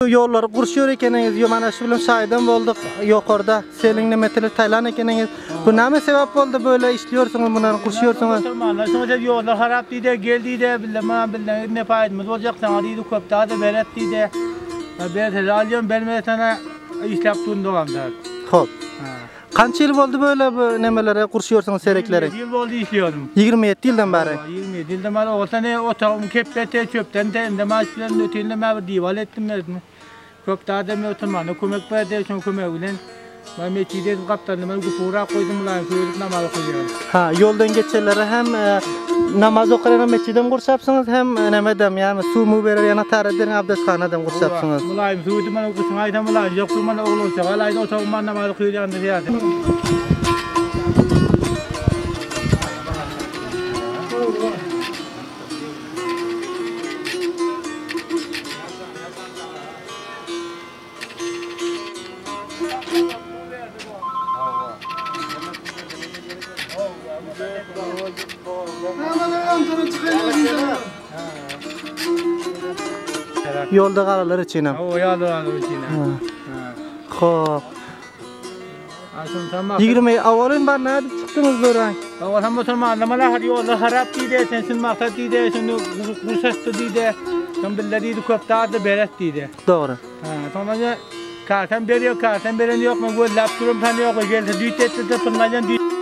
yolları kurşuyor ekeniz, yo mana şu bilen şahiden bolduk. Yokarda selinle metali taylan ekeniz. Bu näme sebep boldu böyle işliyorsunuz bunları kurşuyorsunuz? Tamam, sonra yollar harap diye geldi de bilmem ne faydamız olacak sana dedi köp daha da beret dedi. Ben alıyorum benim sana işlep durumda. Hop. Kança yıl oldu böyle bu nemelere kurşuyorsunuz serekleri? 20 yıl oldu işliyorum. 27 yıldan beri. 27 yıldan beri olsa ne otağım keplete çöpten de maaşların öteyinde ben dival ettim dedim. Köp daha da mı oturma ne kömek verdi çünkü kömek ulen. Ben meçhide kaptanım ben gufura koydum lan söyledik namaz okuyorum. Ha yoldan geçenlere hem namaz okuyan meçhiden kursapsınız hem nemedem yani su mu verir yana taradın abdesthanadan kursapsınız. Mulayim suudum ben okusun ayda mulayim yok durman oğlum çakal ayda otağım ben namaz okuyorum diye. Yolda qaralar için hem. O yolda için. Xo'p. Aslında tamam. 20 avalın bar näde çıktınız böyle? Ama tam oturma anlamalar har yolda harap diye sensin maksat diye sen ruhsatı diye sen billeri köp daha da beret diye. Doğru. Sonra kartan veriyor kartan veren yok mu bu laptopum tanıyor geldi düğüt etti de pınlayan düğüt